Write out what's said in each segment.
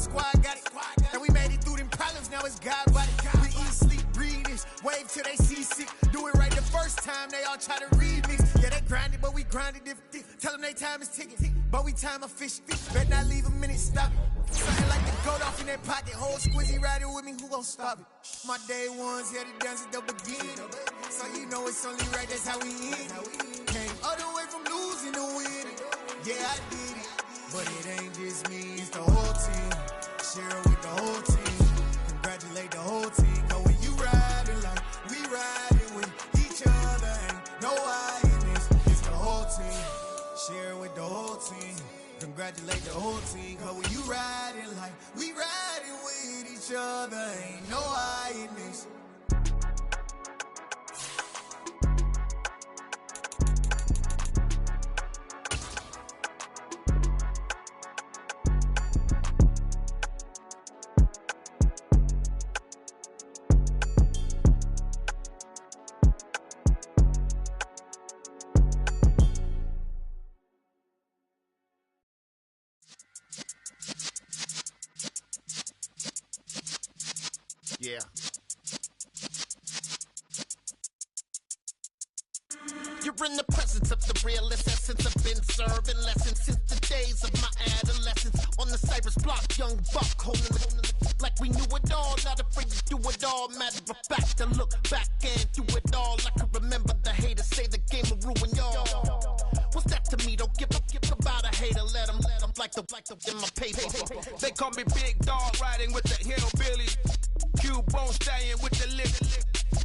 squad got it. And we made it through them problems, now it's God body. We eat, sleep, breathe this, wave till they see sick. Do it right the first time, they all try to remix. Yeah, they grinded, but we grinded different. Tell them they time is ticking, but we time a fish. Better not leave a minute, stop it. Something like the goat off in that pocket. Whole squizzy riding with me, who gon' stop it? My day ones here to dance at the beginning. So you know it's only right, that's how we end. Came all the way from losing to winning. Yeah, I did it, but it ain't just me, it's the whole team. Share it with the whole team. Congratulate the whole team. Cause when you riding like we riding with each other, ain't no I in this. It's the whole team. Share it with the whole team. Congratulate the whole team. Cause when you riding like we riding with each other, ain't no I in this. Yeah. You're in the presence of the realest essence. I've been serving lessons since the days of my adolescence. On the Cypress block, young buck, holding it like we knew it all. Not afraid to do it all. Matter of fact, to look back and do it all. I can remember the haters say the game will ruin y'all. What's that to me? Don't give about a hater. Let them like the in my paper. They call me Big Dog, riding with the hillbillies. Cubone staying with the lick.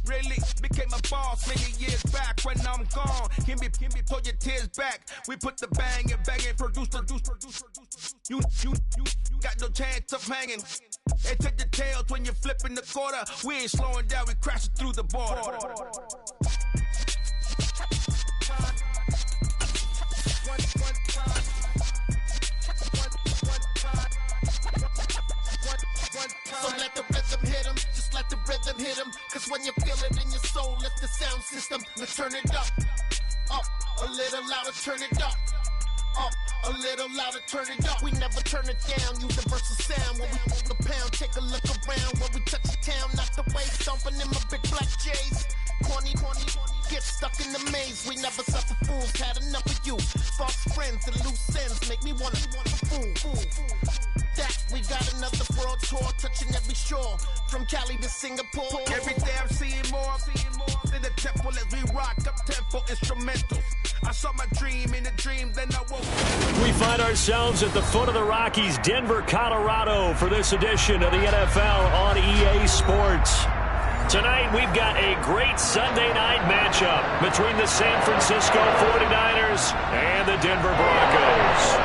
Really became a boss many years back. When I'm gone, can be pull your tears back. We put the bang and produce. You got no chance of hanging. They take the tails when you're flipping the quarter. We ain't slowing down, we crashing through the border. So let the rhythm hit him, just let the rhythm hit him. Cause when you feel it in your soul, lift the sound system. Let's turn it up a little louder, turn it up a little louder, turn it up. We never turn it down, universal sound. When we move the pound, take a look around. When we touch the town, not the way, stomping in my big black J's. Corny, get stuck in the maze. We never suffer fools, had enough of you. False friends and loose ends make me wanna fool. That we got another world tour, touching every shore, from Cali to Singapore. Every day I'm seeing more in the temple as we rock up tempo instrumentals. I saw my dream in a dream, then I woke. We find ourselves at the foot of the Rockies, Denver, Colorado, for this edition of the NFL on EA Sports. Tonight, we've got a great Sunday night matchup between the San Francisco 49ers and the Denver Broncos.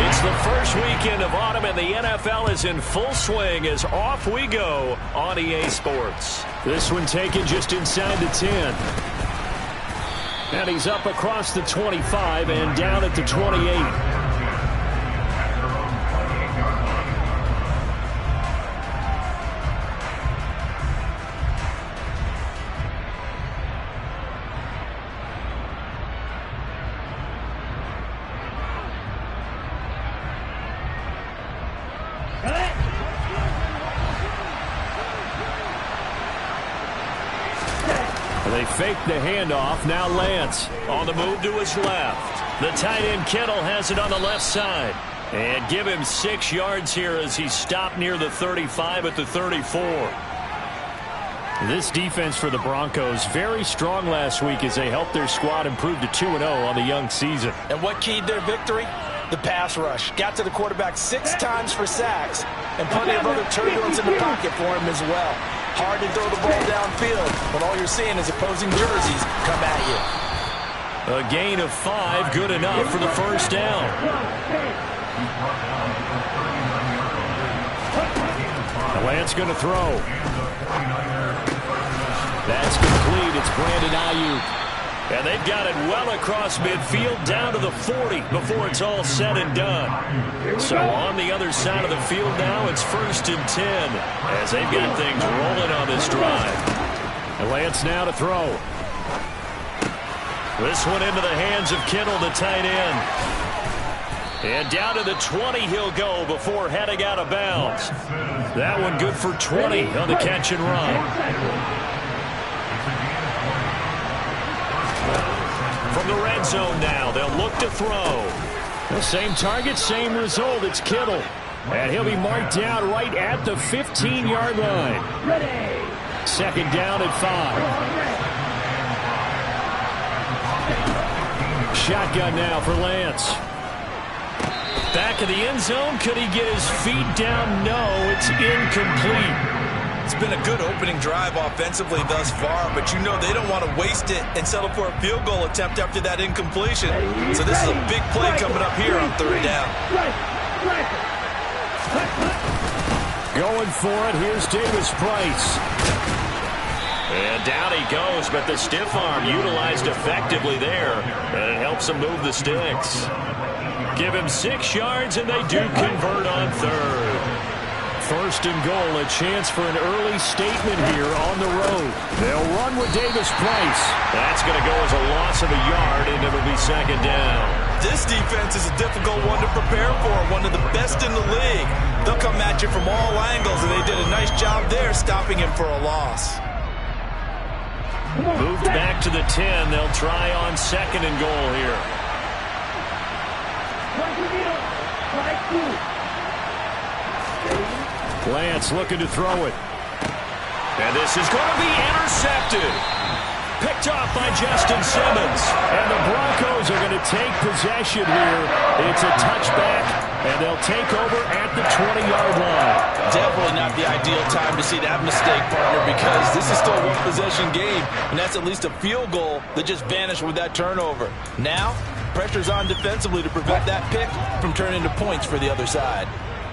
It's the first weekend of autumn, and the NFL is in full swing as off we go on EA Sports. This one taken just inside the 10. And he's up across the 25 and down at the 28. They fake the handoff. Now Lance on the move to his left. The tight end Kittle has it on the left side. And give him 6 yards here as he stopped near the 35 at the 34. This defense for the Broncos, very strong last week as they helped their squad improve to 2-0 on the young season. And what keyed their victory? The pass rush. Got to the quarterback 6 times for sacks, and plenty of other turbulence in the pocket for him as well. Hard to throw the ball downfield, but all you're seeing is opposing jerseys come at you. A gain of 5, good enough for the first down. Lance going to throw. That's complete. It's Brandon Ayuk. And they've got it well across midfield down to the 40 before it's all said and done. So on the other side of the field now, it's 1st and 10 as they've got things rolling on this drive. And Lance now to throw. This one into the hands of Kittle, the tight end. And down to the 20 he'll go before heading out of bounds. That one good for 20 on the catch and run. From the red zone now, they'll look to throw. The same target, same result. It's Kittle. And he'll be marked down right at the 15-yard line. Second down at 5. Shotgun now for Lance. Back of the end zone. Could he get his feet down? No, it's incomplete. It's been a good opening drive offensively thus far, but you know they don't want to waste it and settle for a field goal attempt after that incompletion. So this is a big play coming up here on third down. Going for it. Here's Davis Price. And down he goes, but the stiff arm utilized effectively there. And it helps him move the sticks. Give him 6 yards, and they do convert on third. First and goal, a chance for an early statement here on the road. They'll run with Davis Price. That's going to go as a loss of a yard, and it'll be second down. This defense is a difficult one to prepare for, one of the best in the league. They'll come at you from all angles, and they did a nice job there stopping him for a loss. Moved back to the 10. They'll try on second and goal here. Lance looking to throw it. And this is going to be intercepted. Picked off by Justin Simmons. And the Broncos are going to take possession here. It's a touchback, and they'll take over at the 20-yard line. Definitely not the ideal time to see that mistake, partner, because this is still a one-possession game, and that's at least a field goal that just vanished with that turnover. Now, pressure's on defensively to prevent that pick from turning into points for the other side.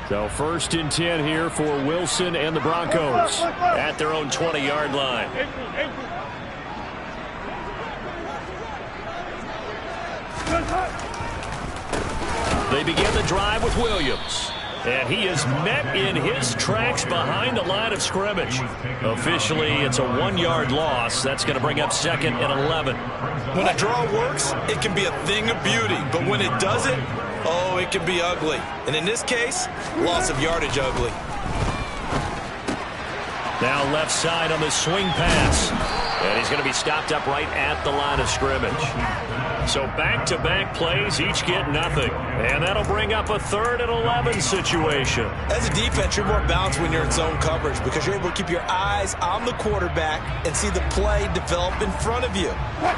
So first and 10 here for Wilson and the Broncos at their own 20-yard line. They begin the drive with Williams. And he is met in his tracks behind the line of scrimmage. Officially, it's a 1-yard loss. That's going to bring up second and 11. When a draw works, it can be a thing of beauty. But when it doesn't, oh, it can be ugly. And in this case, loss of yardage ugly. Now left side on the swing pass. And he's going to be stopped up right at the line of scrimmage. So back-to-back plays, each get nothing. And that'll bring up a 3rd and 11 situation. As a defense, you're more balanced when you're in zone coverage because you're able to keep your eyes on the quarterback and see the play develop in front of you.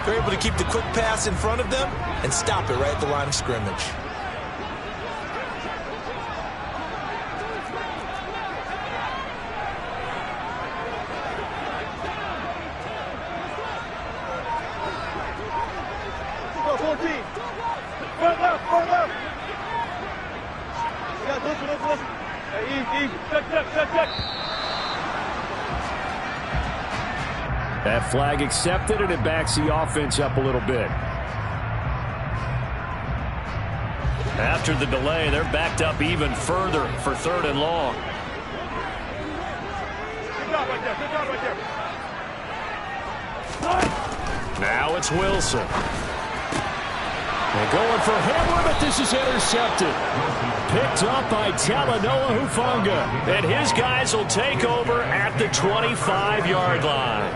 You're able to keep the quick pass in front of them and stop it right at the line of scrimmage. That flag accepted, and it backs the offense up a little bit. After the delay, they're backed up even further for 3rd and long. Now it's Wilson. They're going for Hamler, but this is intercepted. Picked up by Talanoa Hufanga. And his guys will take over at the 25-yard line.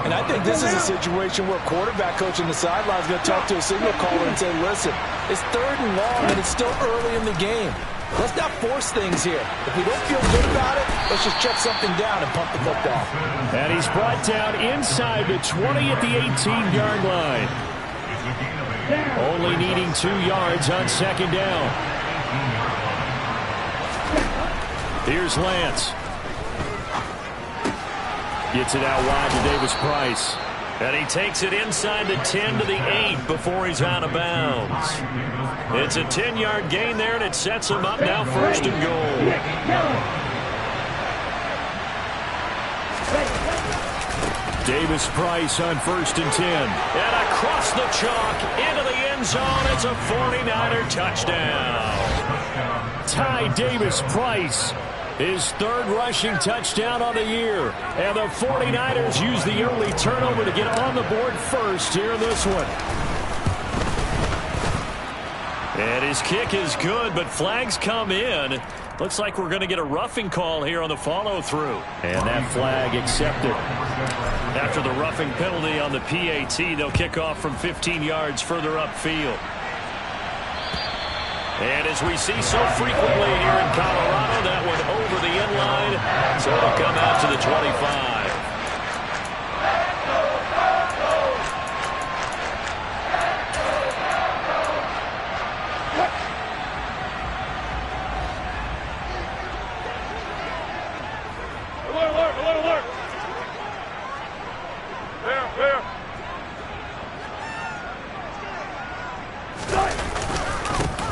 And I think this is a situation where quarterback coach on the sideline is going to talk to a signal caller and say, listen, it's 3rd and long and it's still early in the game. Let's not force things here. If we don't feel good about it, let's just check something down and pump the football. And he's brought down inside the 20 at the 18-yard line. Only needing 2 yards on second down. Here's Lance. Gets it out wide to Davis Price. And he takes it inside the 10 to the 8 before he's out of bounds. It's a 10-yard gain there, and it sets him up now 1st and goal. Davis Price on 1st and 10. And across the chalk into the end zone. It's a 49er touchdown. Ty Davis Price His third rushing touchdown on the year. And the 49ers use the early turnover to get on the board first here in this one. And his kick is good, but flags come in. Looks like we're going to get a roughing call here on the follow-through. And that flag accepted. After the roughing penalty on the PAT, they'll kick off from 15 yards further upfield. And as we see so frequently here in Colorado, that went over the end line, so it'll come out to the 25.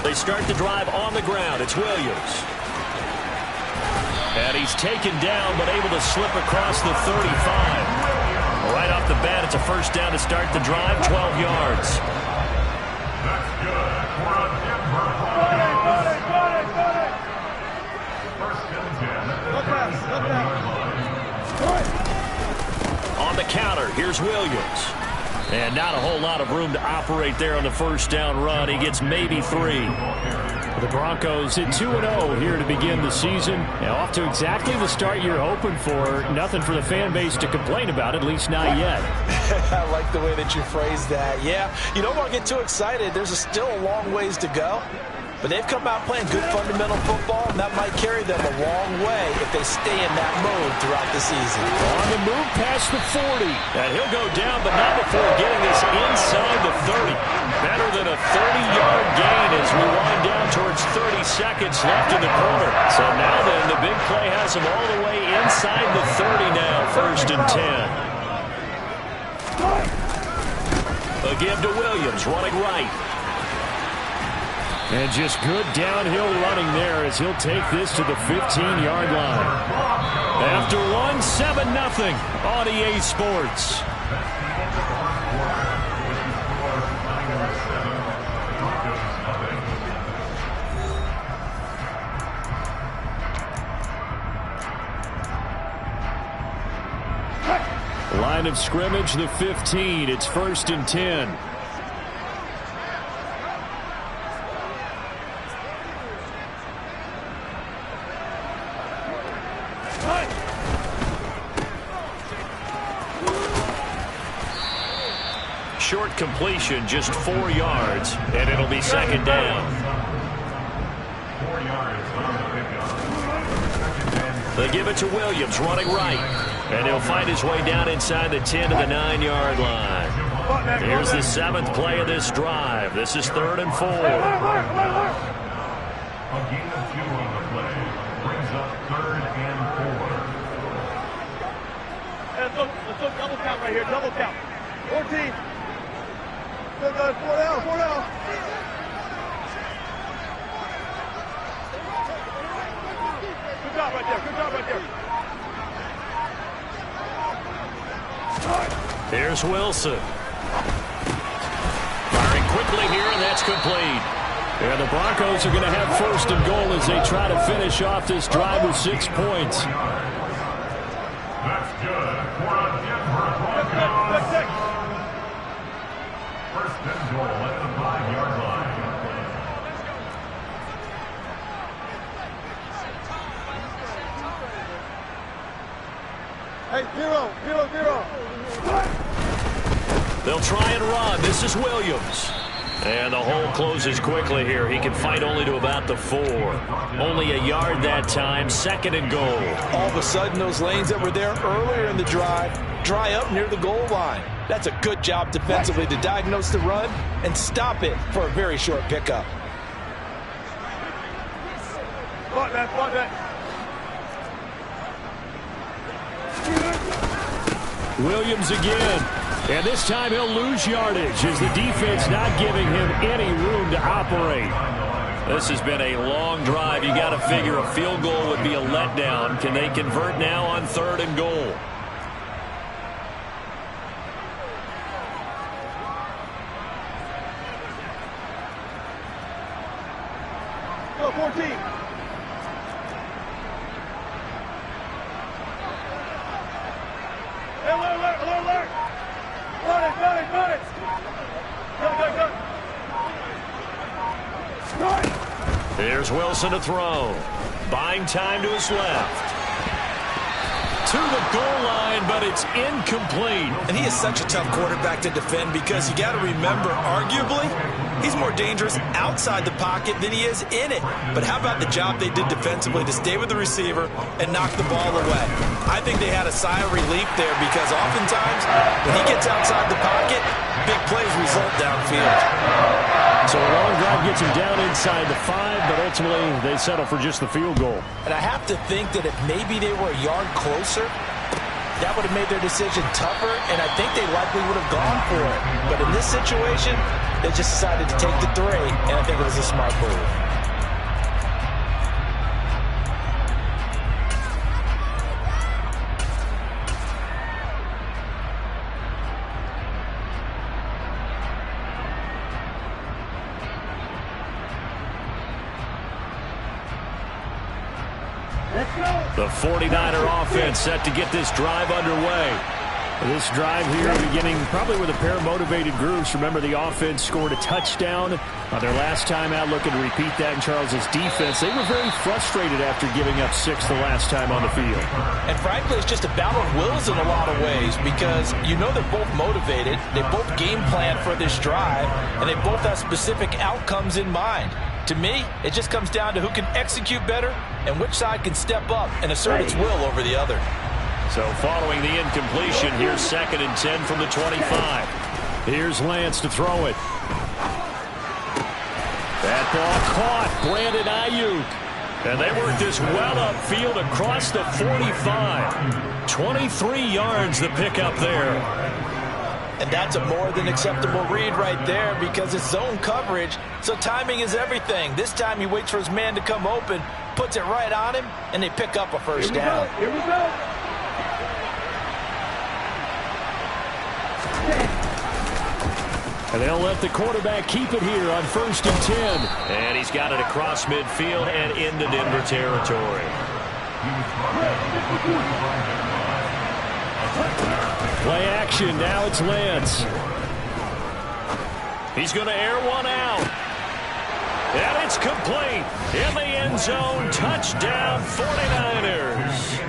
They start the drive on the ground. It's Williams. And he's taken down, but able to slip across the 35. Right off the bat, it's a first down to start the drive, 12 yards. That's good. We're on Denver. First and 10. On the counter, here's Williams. And not a whole lot of room to operate there on the first down run. He gets maybe 3. The Broncos hit 2-0 here to begin the season. Now off to exactly the start you're hoping for. Nothing for the fan base to complain about, at least not yet. I like the way that you phrased that. Yeah, you don't want to get too excited. There's still a long ways to go. But they've come out playing good fundamental football, and that might carry them a long way if they stay in that mode throughout the season. On the move past the 40. And he'll go down, but not before getting this inside the 30. Better than a 30-yard gain as we wind down towards 30 seconds left in the quarter. So now then, the big play has him all the way inside the 30 now, first and 10. A give to Williams, running right. And just good downhill running there as he'll take this to the 15-yard line. After one, 7-0 on EA Sports. Line of scrimmage, the 15. It's first and 10. Short completion, just 4 yards, and it'll be second down. 4 yards on the pickup. They give it to Williams, running right. And he'll find his way down inside the 10 to the 9-yard line. Here's the 7th play of this drive. This is 3rd and 4. A gain of 2 on the play brings up 3rd and 4. Let's look double count right here, double count. 14. Good, 4 down, 4 down. Good job right there, good job right there. Here's Wilson. Firing quickly here, and that's complete. And the Broncos are going to have first and goal as they try to finish off this drive with 6 points. That's good. We're on Denver Broncos. First and goal at the 5-yard line. Hey, 0-0-0. They'll try and run. This is Williams. And the hole closes quickly here. He can fight only to about the 4. Only a yard that time. Second and goal. All of a sudden, those lanes that were there earlier in the drive dry up near the goal line. That's a good job defensively to diagnose the run and stop it for a very short pickup. Spot that. Williams again. And this time he'll lose yardage as the defense not giving him any room to operate. This has been a long drive. You got to figure a field goal would be a letdown. Can they convert now on 3rd and goal? Go 14. Here's Wilson to throw. Buying time to his left. To the goal line, but it's incomplete. And he is such a tough quarterback to defend because you got to remember, arguably, he's more dangerous outside the pocket than he is in it. But how about the job they did defensively to stay with the receiver and knock the ball away? I think they had a sigh of relief there because oftentimes when he gets outside the pocket, big plays result downfield. So a long drive gets him down inside the 5, but ultimately they settle for just the field goal. And I have to think that if maybe they were a yard closer, that would have made their decision tougher, and I think they likely would have gone for it. But in this situation, they just decided to take the 3, and I think it was a smart move. The 49er offense set to get this drive underway. This drive here beginning probably with a pair of motivated groups. Remember, the offense scored a touchdown on their last time out. Looking to repeat that in Charles's defense. They were very frustrated after giving up 6 the last time on the field. And frankly, it's just a battle of wills in a lot of ways because you know they're both motivated. They both game plan for this drive, and they both have specific outcomes in mind. To me, it just comes down to who can execute better and which side can step up and assert its will over the other. So following the incompletion, here's 2nd and 10 from the 25. Here's Lance to throw it. That ball caught. Brandon Ayuk. And they work this well upfield across the 45. 23 yards the pickup there. And that's a more than acceptable read right there because it's zone coverage, so timing is everything. This time he waits for his man to come open, puts it right on him, and they pick up a first down. Here we go. And they'll let the quarterback keep it here on 1st and 10. And he's got it across midfield and into Denver territory. Play action. Now it's Lance. He's going to air one out. And it's complete. In the end zone. Touchdown 49ers.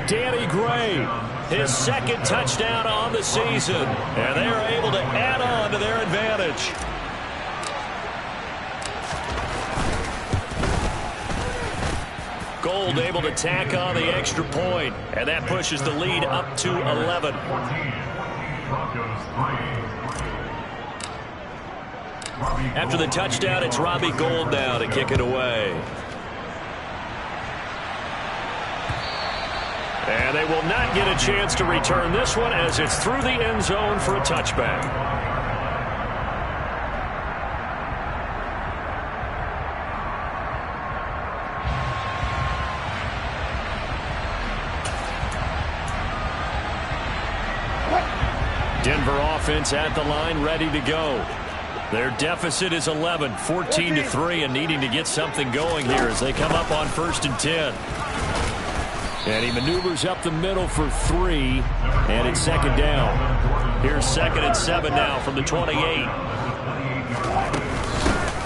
Danny Gray. His 2nd touchdown on the season. And they are able to add on to their advantage. Gold able to tack on the extra point. And that pushes the lead up to 11. After the touchdown, it's Robbie Gould now to kick it away. And they will not get a chance to return this one as it's through the end zone for a touchback. Denver offense at the line, ready to go. Their deficit is 11, 14-3, and needing to get something going here as they come up on 1st and 10. And he maneuvers up the middle for 3, and it's 2nd down. Here's 2nd and 7 now from the 28.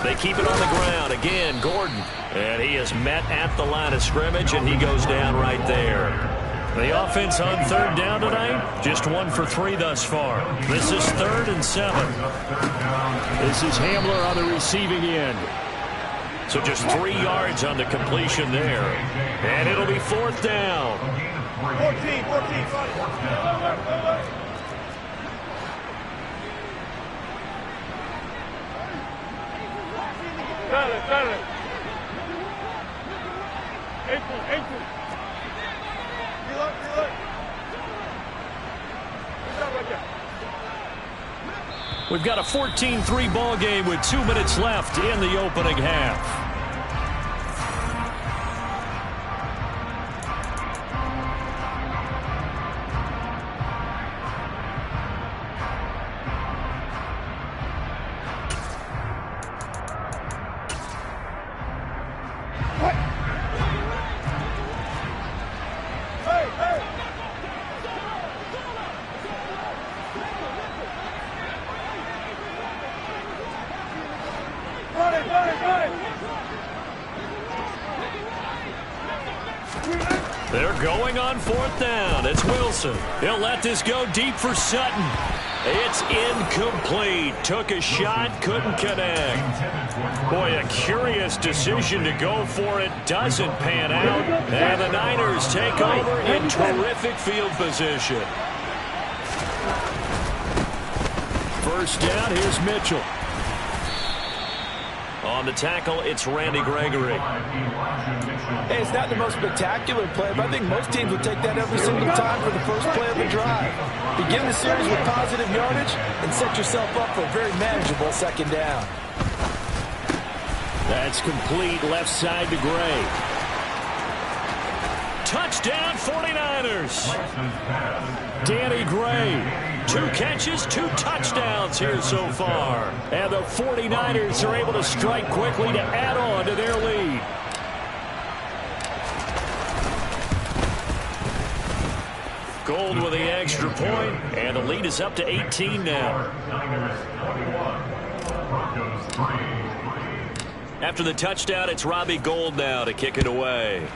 They keep it on the ground. Again, Gordon. And he is met at the line of scrimmage, and he goes down right there. The offense on 3rd down tonight, just 1 for 3 thus far. This is 3rd and 7. This is Hamler on the receiving end. So just 3 yards on the completion there. And it'll be 4th down. 14. Got it. 8. Look. We've got a 14-3 ball game with 2 minutes left in the opening half. Run it. Going on 4th down. It's Wilson. He'll let this go deep for Sutton. It's incomplete. Took a shot, couldn't connect. Boy, a curious decision to go for it. Doesn't pan out. And the Niners take over in terrific field position. First down, here's Mitchell. On the tackle, it's Randy Gregory. Hey, it's not the most spectacular play, but I think most teams will take that every single time for the first play of the drive. Begin the series with positive yardage and set yourself up for a very manageable second down. That's complete left side to Gray. Touchdown 49ers. Danny Gray. 2 catches, 2 touchdowns here so far. And the 49ers are able to strike quickly to add on to their lead. Gold with the extra point, and the lead is up to 18 now. After the touchdown, it's Robbie Gould now to kick it away.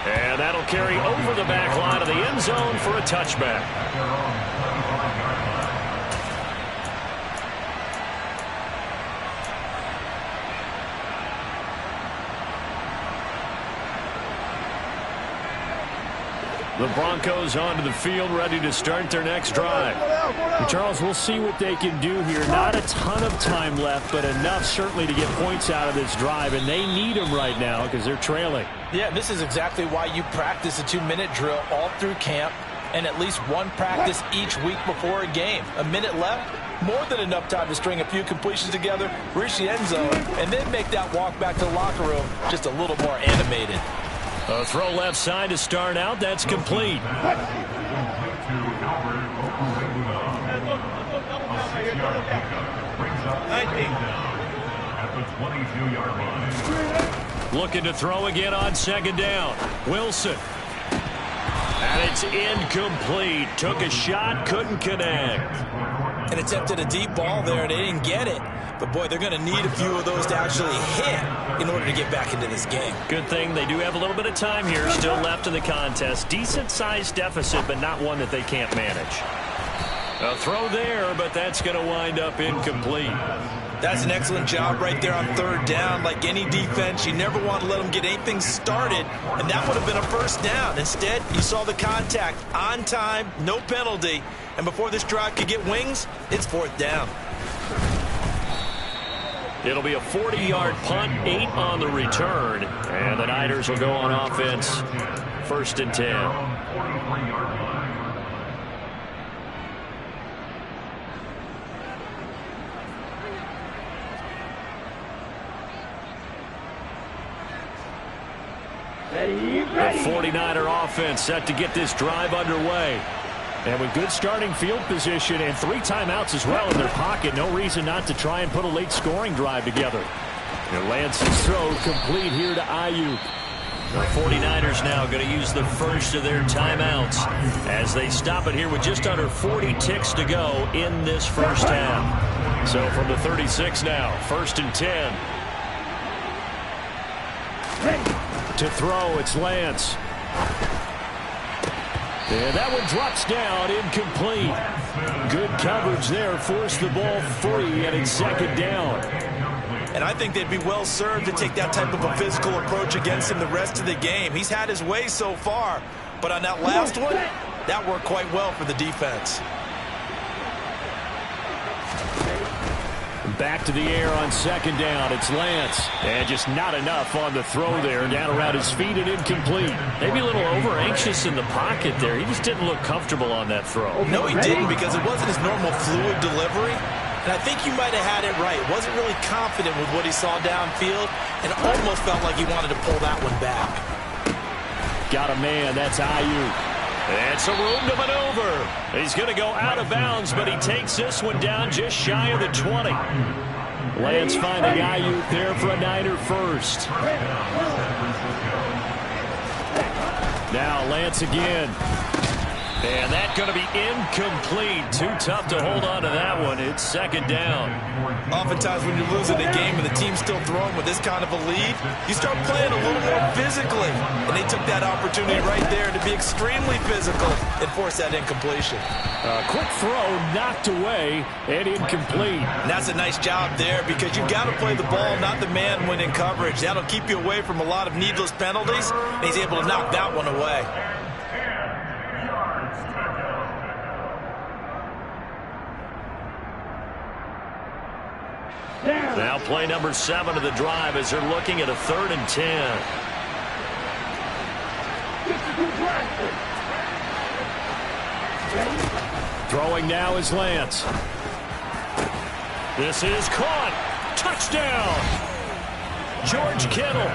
And that'll carry over the back line of the end zone for a touchback. The Broncos onto the field, ready to start their next drive. And Charles, we'll see what they can do here. Not a ton of time left, but enough certainly to get points out of this drive, and they need them right now because they're trailing. Yeah, this is exactly why you practice a 2-minute drill all through camp and at least one practice each week before a game. A minute left, more than enough time to string a few completions together, reach the end zone, and then make that walk back to the locker room just a little more animated. A throw left side to start out. That's complete. Looking to throw again on second down. Wilson. And it's incomplete. Took a shot, couldn't connect. And attempted a deep ball there, and they didn't get it. But, boy, they're going to need a few of those to actually hit in order to get back into this game. Good thing they do have a little bit of time here still left in the contest. Decent-sized deficit, but not one that they can't manage. A throw there, but that's going to wind up incomplete. That's an excellent job right there on 3rd down. Like any defense, you never want to let them get anything started, and that would have been a first down. Instead, you saw the contact on time, no penalty, and before this drive could get wings, it's 4th down. It'll be a 40-yard punt, 8 on the return, and the Niners will go on offense, 1st and 10. The 49er offense set to get this drive underway. And with good starting field position and 3 timeouts as well in their pocket, no reason not to try and put a late scoring drive together. And Lance's throw complete here to Ayuk. The 49ers now going to use the first of their timeouts as they stop it here with just under 40 ticks to go in this first half. So from the 36 now, 1st and 10. To throw, it's Lance. And that one drops down, incomplete. Good coverage there, forced the ball free, and it's 2nd down. And I think they'd be well served to take that type of a physical approach against him the rest of the game. He's had his way so far, but on that last one, that worked quite well for the defense. Back to the air on 2nd down. It's Lance. And just not enough on the throw there. Down around his feet and incomplete. Maybe a little over-anxious in the pocket there. He just didn't look comfortable on that throw. No, he didn't, because it wasn't his normal fluid delivery. And I think you might have had it right. Wasn't really confident with what he saw downfield and almost felt like he wanted to pull that one back. Got a man. That's Ayuk. And some room to maneuver. He's going to go out of bounds, but he takes this one down just shy of the 20. Lance finding Ayuk there for a Niner first. Now Lance again. And that's going to be incomplete. Too tough to hold on to that one. It's second down. Oftentimes when you're losing a game and the team's still throwing with this kind of a lead, you start playing a little more physically. And they took that opportunity right there to be extremely physical and force that incompletion. Quick throw knocked away and incomplete. And that's a nice job there because you've got to play the ball, not the man when in coverage. That'll keep you away from a lot of needless penalties. And he's able to knock that one away. Now play number 7 of the drive as they're looking at a 3rd and 10. Throwing now is Lance. This is caught. Touchdown. George Kittle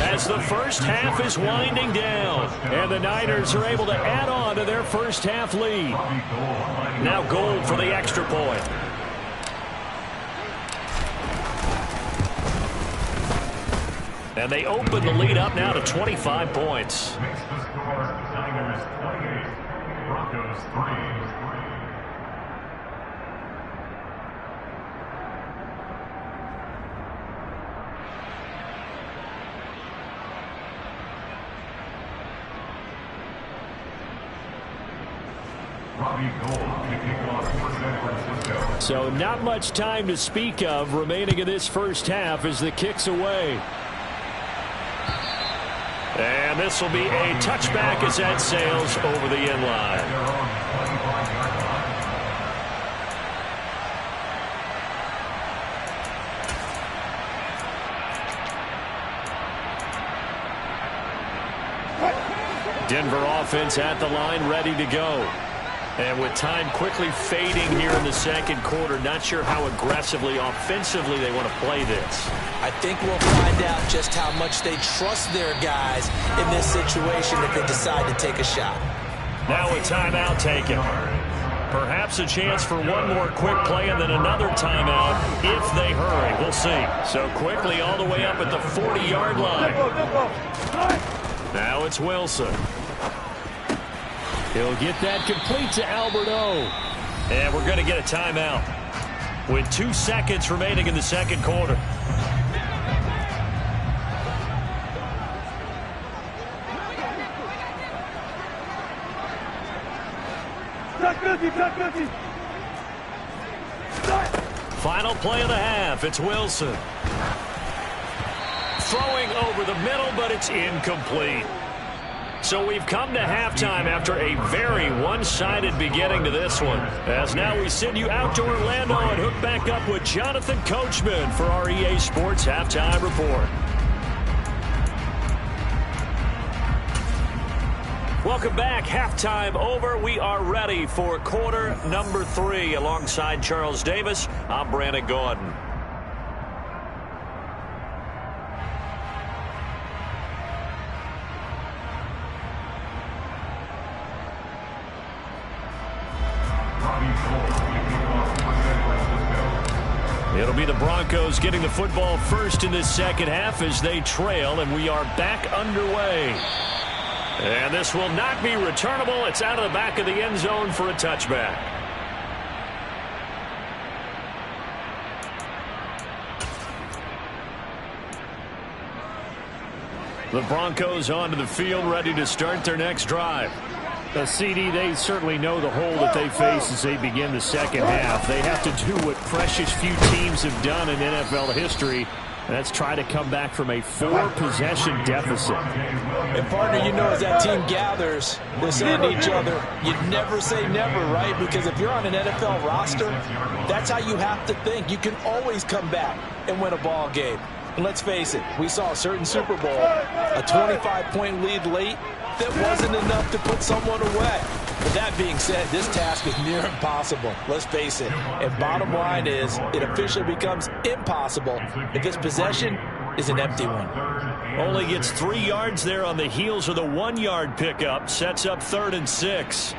as the first half is winding down. And the Niners are able to add on to their first half lead. Now Gold for the extra point. And they open the lead up now to 25 points. Makes the score Niners 28, Broncos 3. So not much time to speak of remaining in this first half as the kick's away. And this will be a touchback as that sails over the end line. Denver offense at the line, ready to go. And with time quickly fading here in the second quarter, not sure how aggressively, offensively they want to play this. I think we'll find out just how much they trust their guys in this situation if they decide to take a shot. Now a timeout taken. Perhaps a chance for one more quick play and then another timeout if they hurry. We'll see. So quickly all the way up at the 40-yard line. Now it's Wilson. He'll get that complete to Alberto. And we're going to get a timeout with 2 seconds remaining in the second quarter. Final play of the half. It's Wilson. Throwing over the middle, but it's incomplete. So we've come to halftime after a very one-sided beginning to this one. As now we send you out to Orlando and hook back up with Jonathan Coachman for our EA Sports Halftime Report. Welcome back. Halftime over. We are ready for quarter number 3. Alongside Charles Davis, I'm Brandon Gordon. It'll be the Broncos getting the football first in this second half as they trail, and we are back underway. And this will not be returnable. It's out of the back of the end zone for a touchback. The Broncos onto the field, ready to start their next drive. The CD, they certainly know the hole that they face as they begin the second half. They have to do what precious few teams have done in NFL history. That's try to come back from a 4-possession deficit. And partner, you know, as that team gathers, they're saying to each other, you never say never, right? Because if you're on an NFL roster, that's how you have to think. You can always come back and win a ball game. And let's face it, we saw a certain Super Bowl, a 25-point lead late, that wasn't enough to put someone away. But that being said, this task is near impossible. Let's face it. And bottom line is, it officially becomes impossible if this possession is an empty one. Only gets 3 yards there on the heels of the 1-yard pickup. Sets up 3rd and 6.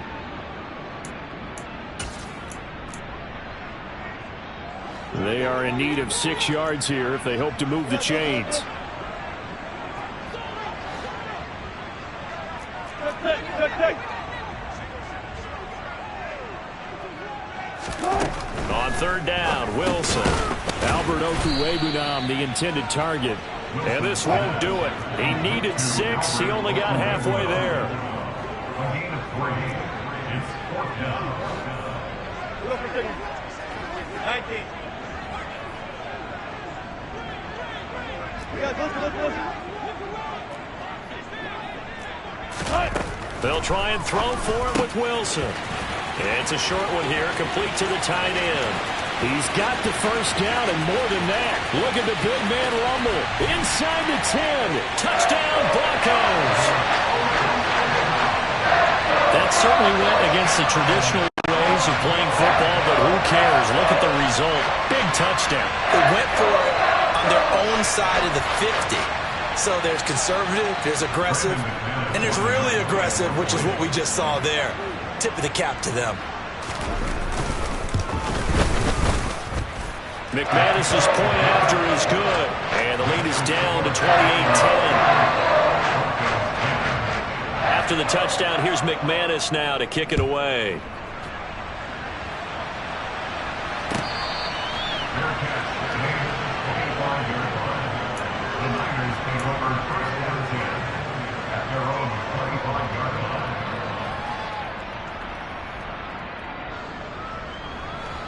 They are in need of 6 yards here if they hope to move the chains. third down, Wilson. Albert Okuwebunam, the intended target. And this won't do it. He needed 6. He only got halfway there. A gain of 3. It's 4th down. 19. Listen. They'll try and throw for it with Wilson. It's a short one here, complete to the tight end. He's got the first down and more than that. Look at the big man rumble. Inside the 10. Touchdown, Broncos. That certainly went against the traditional ways of playing football, but who cares? Look at the result. Big touchdown. They went for it on their own side of the 50. So there's conservative, there's aggressive, and there's really aggressive, which is what we just saw there. Tip of the cap to them. McManus's point after is good, and the lead is down to 28-10. After the touchdown, here's McManus now to kick it away.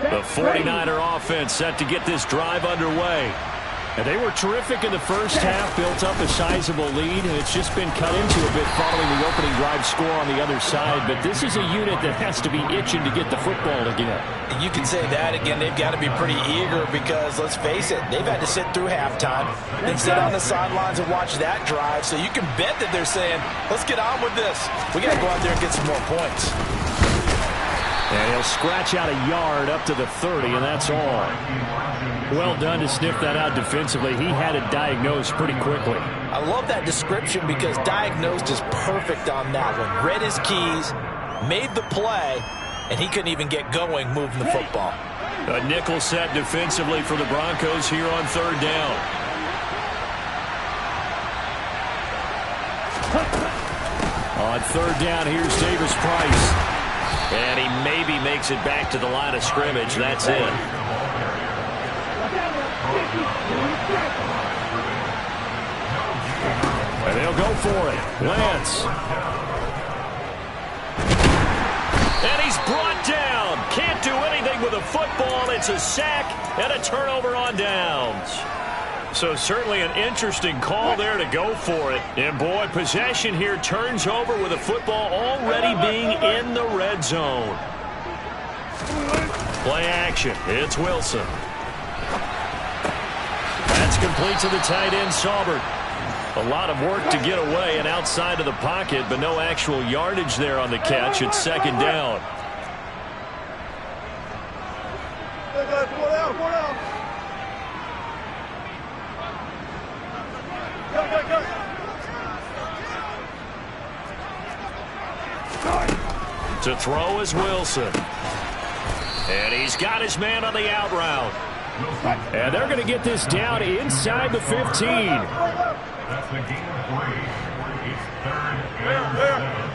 The 49er offense set to get this drive underway. And they were terrific in the first half, built up a sizable lead, and it's just been cut into a bit following the opening drive score on the other side. But this is a unit that has to be itching to get the football again. You can say that again. They've got to be pretty eager because, let's face it, they've had to sit through halftime, then sit on the sidelines and watch that drive. So you can bet that they're saying, let's get on with this. We got to go out there and get some more points. And he'll scratch out a yard up to the 30, and that's all. Well done to sniff that out defensively. He had it diagnosed pretty quickly. I love that description because diagnosed is perfect on that one. Read his keys, made the play, and he couldn't even get going moving the football. A nickel set defensively for the Broncos here on third down. On third down, here's Davis Price. And he maybe makes it back to the line of scrimmage. That's it. And they'll go for it. Lance. And he's brought down. Can't do anything with a football. It's a sack and a turnover on downs. So certainly an interesting call there to go for it. And boy, possession here turns over with a football already being in the red zone. Play action. It's Wilson. That's complete to the tight end, Saubert. A lot of work to get away and outside of the pocket, but no actual yardage there on the catch. It's second down. To throw is Wilson. And he's got his man on the out route. And they're going to get this down inside the 15. That's the gain of 3. It's 3rd and 7.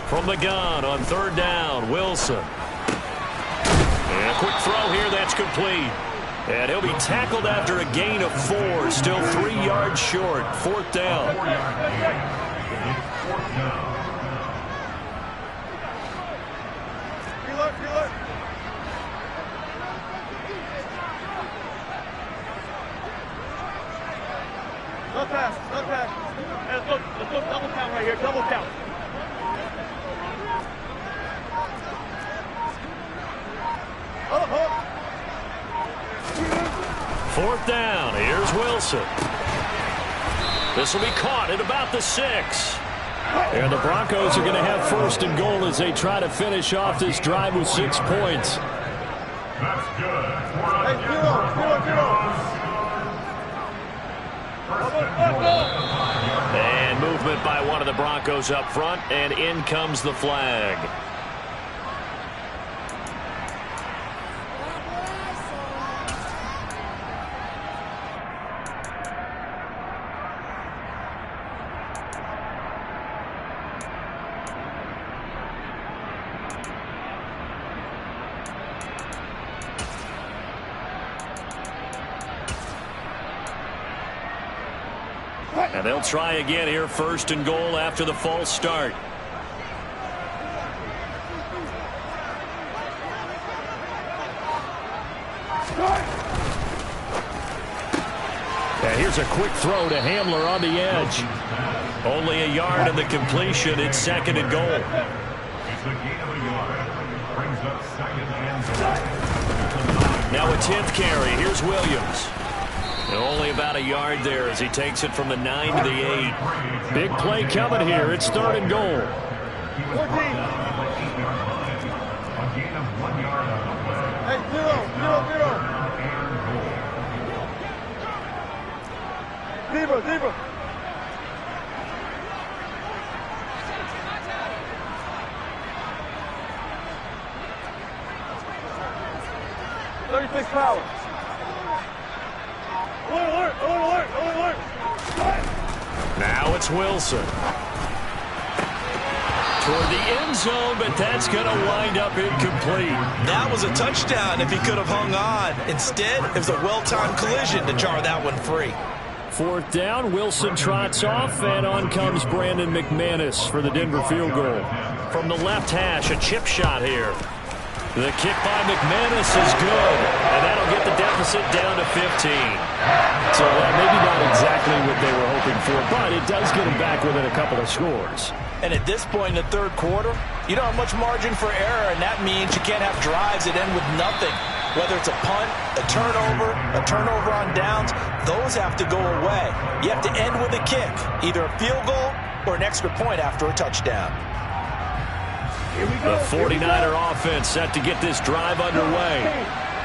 From the gun on third down, Wilson. And a quick throw here, that's complete. And he'll be tackled after a gain of 4, still 3 yards short. 4th down. 4-yard gain. It's 4th down. No pass. Hey, let's go double count right here, double count. Fourth down. Here's Wilson. This will be caught at about the 6. And the Broncos are going to have first and goal as they try to finish off this drive with 6 points. That's good. Hey, 0. And movement it by one of the Broncos up front, and in comes the flag. And they'll try again here, 1st and goal after the false start. And here's a quick throw to Hamler on the edge. Only a yard in the completion. It's 2nd and goal. It's a gain of a yard. Brings up 2nd and goal. Now a 10th carry. Here's Williams. And only about a yard there as he takes it from the 9 to the 8. Big play coming here. It's 3rd and goal. 14. A gain of 1 yard on the play. Hey, 0. Zebra. 36 power. Alert. Now it's Wilson. Toward the end zone, but that's going to wind up incomplete. That was a touchdown if he could have hung on. Instead, it was a well-timed collision to jar that one free. 4th down, Wilson trots off, and on comes Brandon McManus for the Denver field goal. From the left hash, a chip shot here. The kick by McManus is good, and that'll get the deficit down to 15. So maybe not exactly what they were hoping for, but it does get them back within a couple of scores. And at this point in the 3rd quarter, you don't have much margin for error, and that means you can't have drives that end with nothing. Whether it's a punt, a turnover on downs, those have to go away. You have to end with a kick, either a field goal or an extra point after a touchdown. The 49er offense set to get this drive underway.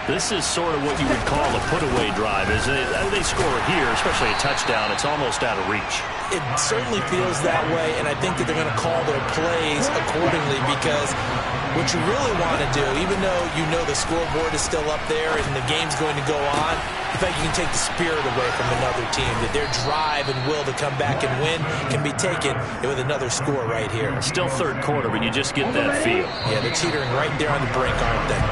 This is sort of what you would call a put-away drive, isn't it? They score here, especially a touchdown. It's almost out of reach. It certainly feels that way, and I think that they're going to call their plays accordingly because what you really want to do, even though you know the scoreboard is still up there and the game's going to go on, in fact, you can take the spirit away from another team, that their drive and will to come back and win can be taken with another score right here. Still 3rd quarter, but you just get that feel. Yeah, they're teetering right there on the brink, aren't they?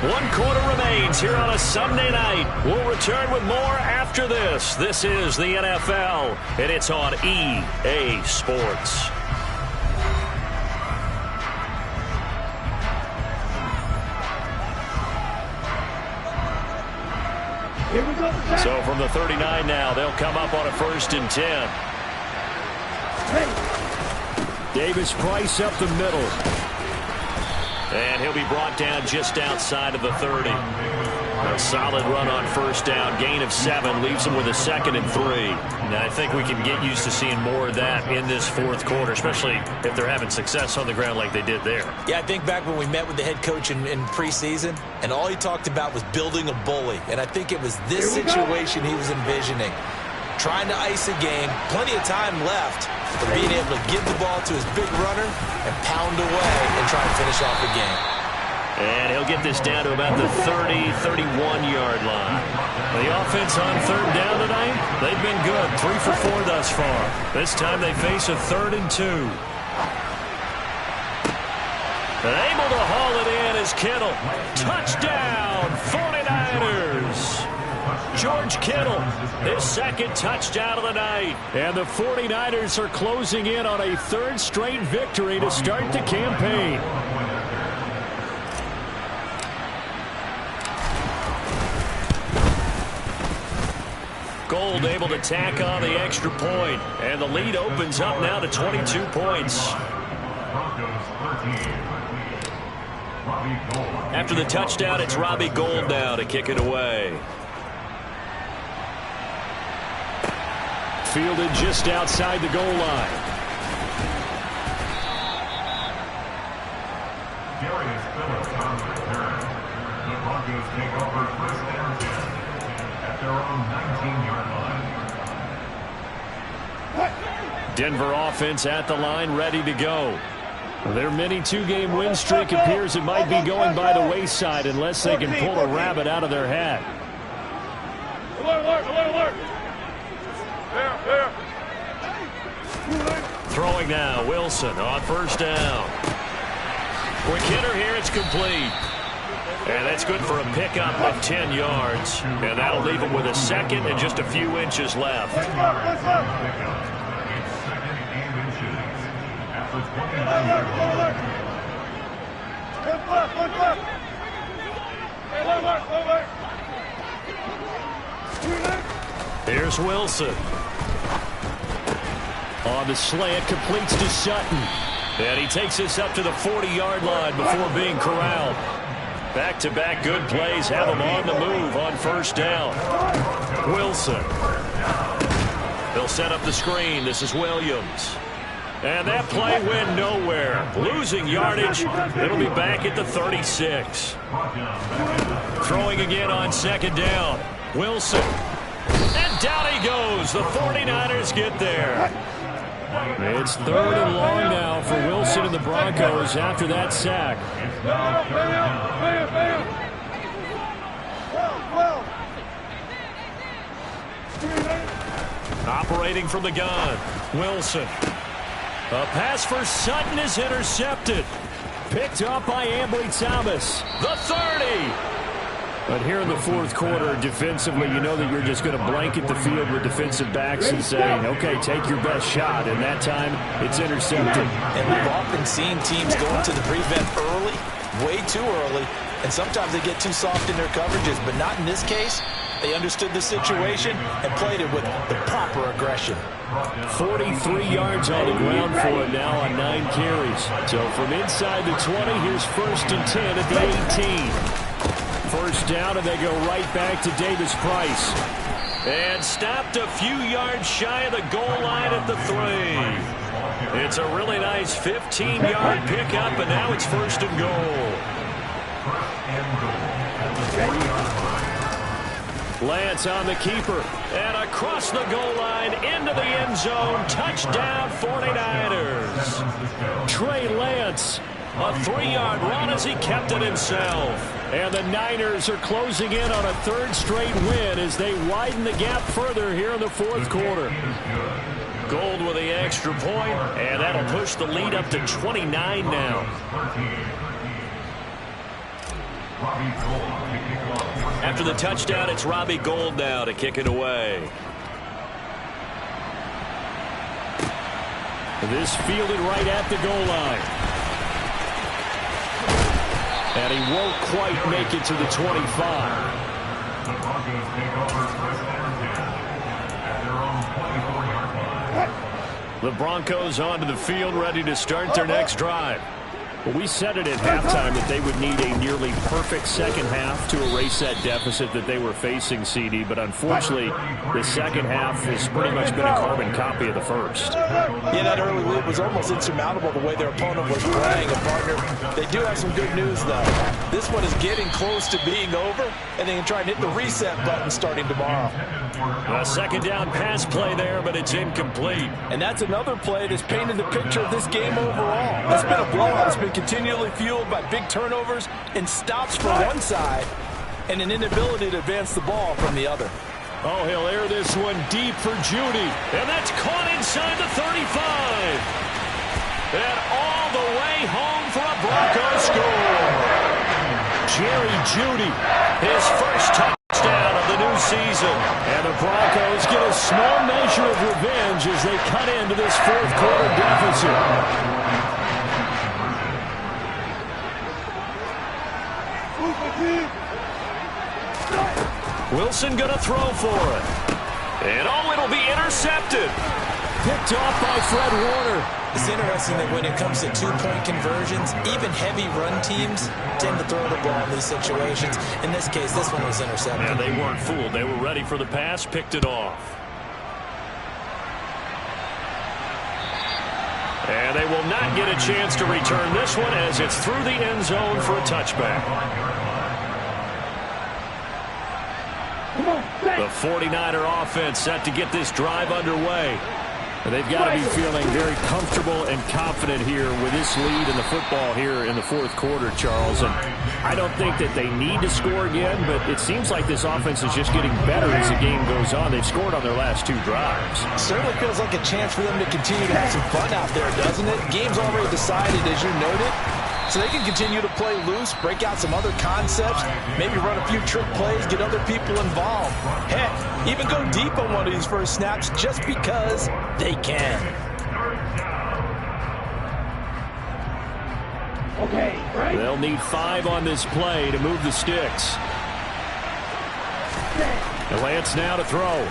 1 quarter remains here on a Sunday night. We'll return with more after this. This is the NFL, and it's on EA Sports. So from the 39 now, they'll come up on a 1st and 10. Davis Price up the middle. And he'll be brought down just outside of the 30. A solid run on 1st down. Gain of 7 leaves him with a 2nd and 3. Now, I think we can get used to seeing more of that in this 4th quarter, especially if they're having success on the ground like they did there. Yeah, I think back when we met with the head coach in preseason, and all he talked about was building a bully. And I think it was this situation he was envisioning. Trying to ice a game, plenty of time left, but being able to give the ball to his big runner and pound away and try and finish off the game. And he'll get this down to about the 30, 31-yard line. The offense on 3rd down tonight, they've been good. 3 for 4 thus far. This time they face a 3rd and 2. And able to haul it in is Kittle. Touchdown, 49ers. George Kittle, his 2nd touchdown of the night. And the 49ers are closing in on a 3rd straight victory to start the campaign. Gold able to tack on the extra point, and the lead opens up now to 22 points. After the touchdown, it's Robbie Gould now to kick it away. Fielded just outside the goal line. Darius Phillips on the return. The Broncos take over 1st and 10 at their own 19-yard line. Denver offense at the line, ready to go. Their mini two-game win streak appears it might be going by the wayside unless they can pull a rabbit out of their hat. Alert. There. Throwing now, Wilson on first down. Quick hitter here, it's complete. And that's good for a pickup of 10 yards. And that'll leave him with a second and just a few inches left. It's second and inches. At the 29-yard line. One left. Hey, Here's Wilson. On the slant, completes to Sutton. And he takes this up to the 40-yard line before being corralled. Back-to-back good plays have him on the move on first down. Wilson. They'll set up the screen. This is Williams. And that play went nowhere. Losing yardage. It'll be back at the 36. Throwing again on second down. Wilson. And down he goes. The 49ers get there. It's third and long now for Wilson and the Broncos after that sack. Operating from the gun, Wilson. A pass for Sutton is intercepted. Picked up by Ambry Thomas. The 30. But here in the fourth quarter, defensively, you know that you're just going to blanket the field with defensive backs and say, okay, take your best shot. And that time, it's intercepted. And we've often seen teams go into the prevent early, way too early, and sometimes they get too soft in their coverages, but not in this case. They understood the situation and played it with the proper aggression. 43 yards on the ground for it now on 9 carries. So from inside the 20, here's 1st and 10 at the 18. First down, and they go right back to Davis Price. And stopped a few yards shy of the goal line at the 3. It's a really nice 15-yard pickup, and now it's 1st and goal. Lance on the keeper, and across the goal line into the end zone. Touchdown, 49ers. Trey Lance, a 3-yard run as he kept it himself. And the Niners are closing in on a 3rd straight win as they widen the gap further here in the fourth quarter. Gold with the extra point, and that'll push the lead up to 29 now. After the touchdown, it's Robbie Gould now to kick it away. This fielded right at the goal line. And he won't quite make it to the 25. The Broncos take over first and 10 at their own 24-yard line. The Broncos onto the field, ready to start their next drive. Well, we said it at halftime that they would need a nearly perfect second half to erase that deficit that they were facing, CD. But unfortunately, the second half has pretty much been a carbon copy of the first. Yeah, that early lead was almost insurmountable the way their opponent was playing. And, partner, they do have some good news, though. This one is getting close to being over, and they can try and hit the reset button starting tomorrow. A second down pass play there, but it's incomplete. And that's another play that's painted the picture of this game overall. It's been a blowout. It's been continually fueled by big turnovers and stops from one side and an inability to advance the ball from the other. Oh, he'll air this one deep for Judy. And that's caught inside the 35. And all the way home for a Broncos score. Jerry Judy, his first touchdown of the new season. And the Broncos get a small measure of revenge as they cut into this fourth quarter deficit. Wilson going to throw for it. And oh, it'll be intercepted. Picked off by Fred Warner. It's interesting that when it comes to two-point conversions, even heavy run teams tend to throw the ball in these situations. In this case, this one was intercepted. And they weren't fooled. They were ready for the pass, picked it off. And they will not get a chance to return this one as it's through the end zone for a touchback. The 49er offense set to get this drive underway. They've got to be feeling very comfortable and confident here with this lead in the football here in the fourth quarter, Charles. And I don't think that they need to score again, but it seems like this offense is just getting better as the game goes on. They've scored on their last 2 drives. Certainly feels like a chance for them to continue to have some fun out there, doesn't it? Game's already decided, as you noted. So they can continue to play loose, break out some other concepts, maybe run a few trick plays, get other people involved. Heck, even go deep on one of these first snaps just because they can. Okay, right? They'll need 5 on this play to move the sticks. And Lance now to throw.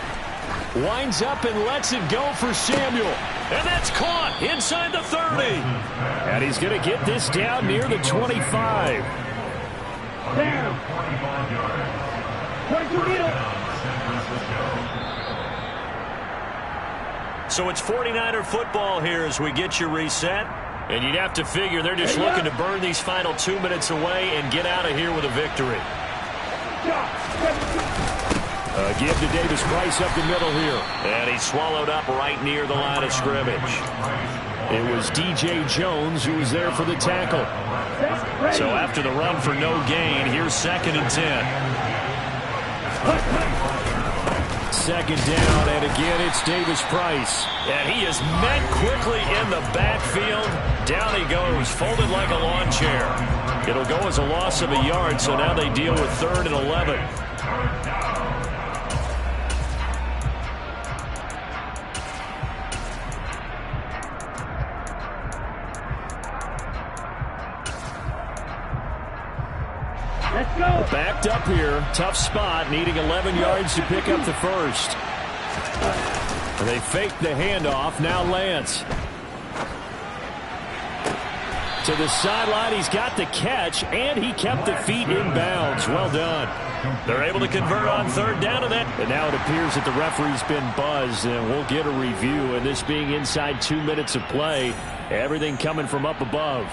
Winds up and lets it go for Samuel. And that's caught inside the 30. And he's going to get this down near the 25. Down. 22 needle. So it's 49er football here as we get you reset. And you'd have to figure they're just looking to burn these final 2 minutes away and get out of here with a victory. Give to Davis Price up the middle here. And he's swallowed up right near the line of scrimmage. It was D.J. Jones who was there for the tackle. So after the run for no gain, here's 2nd and 10. 2nd down, and again it's Davis Price. And he is met quickly in the backfield. Down he goes, folded like a lawn chair. It'll go as a loss of a yard, so now they deal with 3rd and 11. Let's go. Backed up here, tough spot, needing 11 yards to pick up the first. And they fake the handoff, now Lance. To the sideline, he's got the catch, and he kept the feet in bounds. Well done. They're able to convert on 3rd down to that. And now it appears that the referee's been buzzed, and we'll get a review. And this being inside 2 minutes of play, everything coming from up above.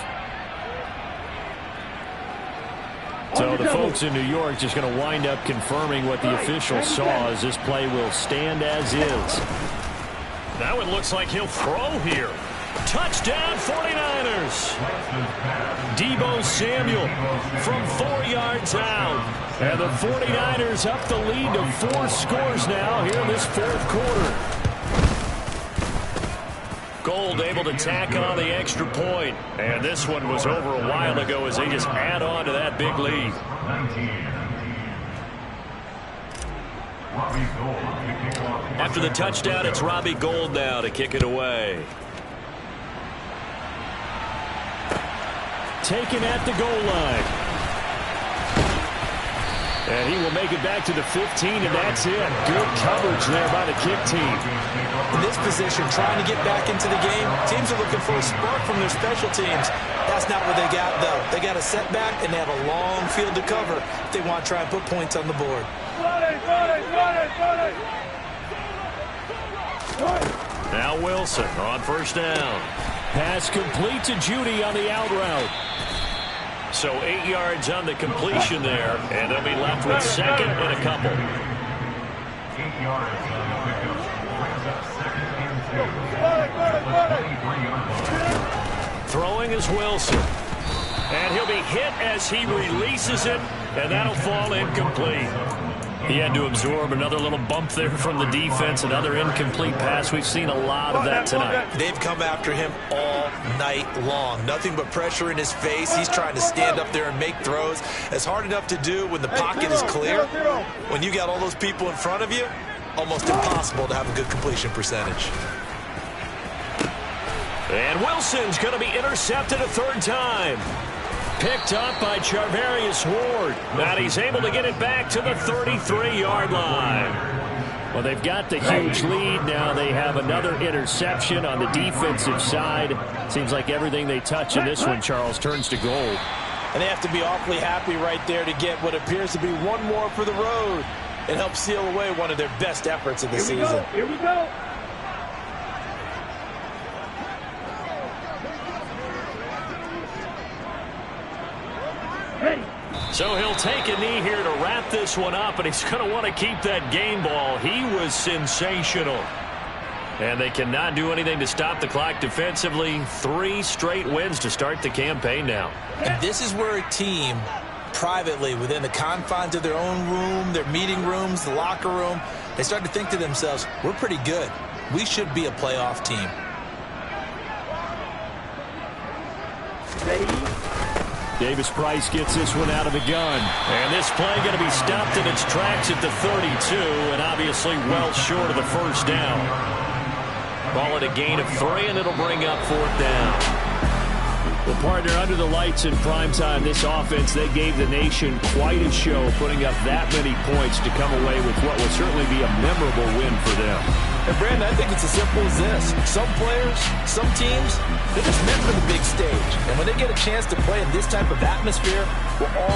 So the folks in New York just going to wind up confirming what the official saw, as this play will stand as is. Now it looks like he'll throw here. Touchdown 49ers. Deebo Samuel from 4 yards out. And the 49ers up the lead to 4 scores now here in this fourth quarter. Gold able to tack on the extra point. And this one was over a while ago as they just add on to that big lead. After the touchdown, it's Robbie Gould now to kick it away. Taken at the goal line. And he will make it back to the 15, and that's it. Good coverage there by the kick team. In this position, trying to get back into the game, teams are looking for a spark from their special teams. That's not what they got, though. They got a setback, and they have a long field to cover if they want to try and put points on the board. Now Wilson on 1st down. Pass complete to Judy on the out route. So 8 yards on the completion there, and they'll be left with 2nd and a couple. 8 yards on the pickup. Brings up 2nd and 2. Throwing is Wilson. And he'll be hit as he releases it, and that'll fall incomplete. He had to absorb another little bump there from the defense, another incomplete pass. We've seen a lot of that tonight. They've come after him all night long. Nothing but pressure in his face. He's trying to stand up there and make throws. It's hard enough to do when the pocket is clear. When you got all those people in front of you, almost impossible to have a good completion percentage. And Wilson's going to be intercepted a 3rd time. Picked up by Charvarius Ward. And he's able to get it back to the 33-yard line. Well, they've got the huge lead. Now they have another interception on the defensive side. Seems like everything they touch in this one, Charles, turns to gold. And they have to be awfully happy right there to get what appears to be one more for the road and help seal away one of their best efforts of the season. Here we go. So he'll take a knee here to wrap this one up, and he's going to want to keep that game ball. He was sensational. And they cannot do anything to stop the clock defensively. 3 straight wins to start the campaign now. And this is where a team, privately, within the confines of their own room, their meeting rooms, the locker room, they start to think to themselves, we're pretty good. We should be a playoff team. Davis Price gets this one out of the gun. And this play going to be stopped in its tracks at the 32, and obviously well short of the first down. Call it a gain of 3, and it'll bring up 4th down. Well, partner, under the lights in primetime, this offense, they gave the nation quite a show, putting up that many points to come away with what will certainly be a memorable win for them. And, Brandon, I think it's as simple as this. Some players, some teams, they're just meant for the big stage. And when they get a chance to play in this type of atmosphere, we're all